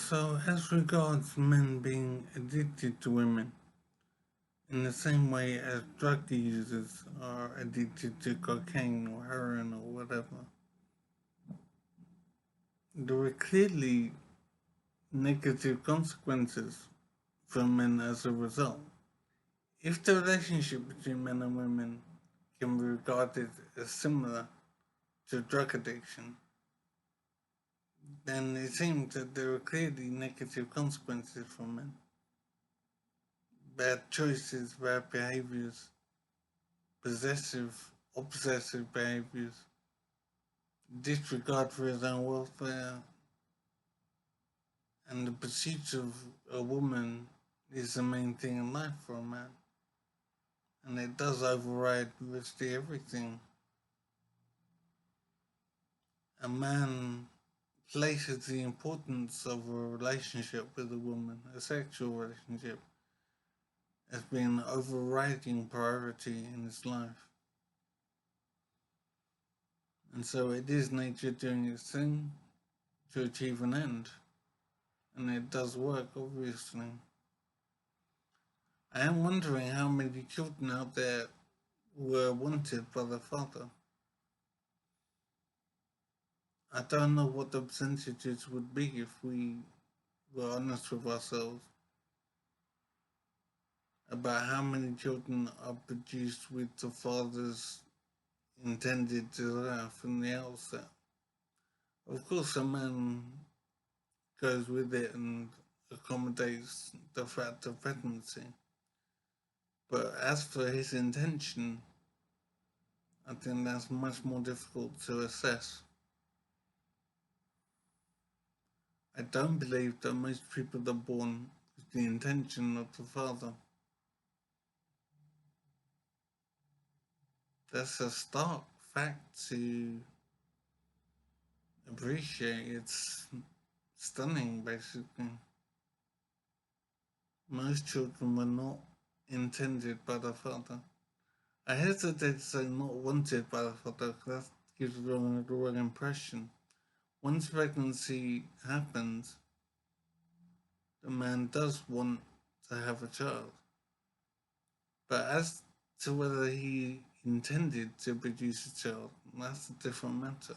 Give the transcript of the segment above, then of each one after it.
So, as regards men being addicted to women, in the same way as drug users are addicted to cocaine or heroin or whatever, there are clearly negative consequences for men as a result. If the relationship between men and women can be regarded as similar to drug addiction, then it seems that there are clearly negative consequences for men. Bad choices, bad behaviors, possessive, obsessive behaviors, disregard for his own welfare, and the pursuit of a woman is the main thing in life for a man. And it does override virtually everything. A man places the importance of a relationship with a woman, a sexual relationship, as being an overriding priority in his life. And so it is nature doing its thing to achieve an end. And it does work, obviously. I am wondering how many children out there were wanted by the father. I don't know what the percentages would be if we were honest with ourselves about how many children are produced with the father's intended desire from the outset. Of course, a man goes with it and accommodates the fact of pregnancy. But as for his intention, I think that's much more difficult to assess. I don't believe that most people are born with the intention of the father. That's a stark fact to appreciate. It's stunning, basically. Most children were not intended by the father. I hesitate to say not wanted by the father because that gives the wrong impression. Once pregnancy happens, the man does want to have a child. But as to whether he intended to produce a child, that's a different matter.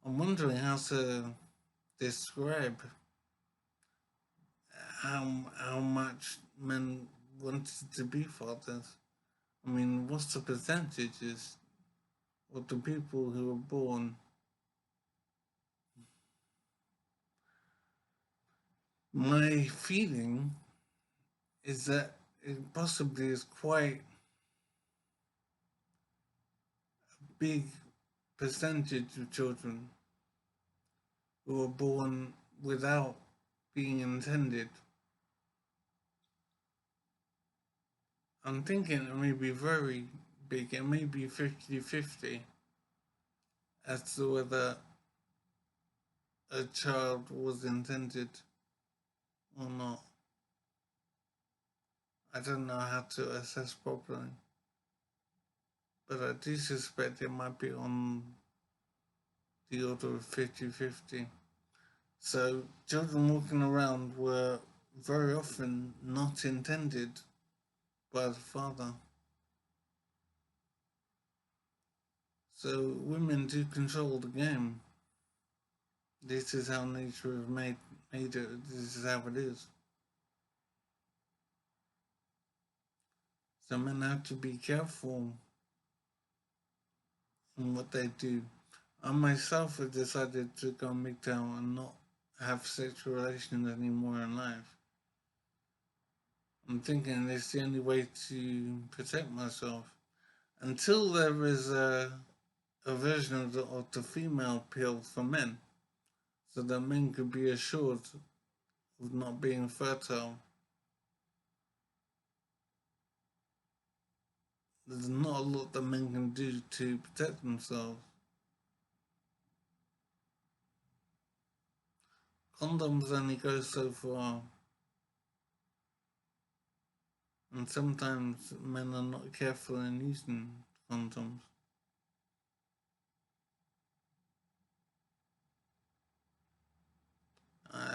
I'm wondering how to describe how much men wanted to be fathers. I mean, what's the percentages of the people who are born? My feeling is that it possibly is quite a big percentage of children who are born without being intended. I'm thinking it may be very big, it may be 50-50 as to whether a child was intended or not. I don't know how to assess properly, but I do suspect it might be on the order of 50-50. So children walking around were very often not intended by the father. So women do control the game. This is how nature has made it. This is how it is. So men have to be careful in what they do. I myself have decided to go MGTOW and not have sexual relations anymore in life. I'm thinking it's the only way to protect myself. Until there is a version of the female pill for men, so that men could be assured of not being fertile. There's not a lot that men can do to protect themselves. Condoms only go so far, and sometimes men are not careful in using condoms.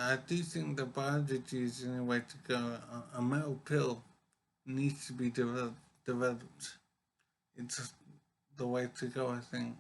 I do think that biology is the only way to go. A metal pill needs to be developed. It's the way to go, I think.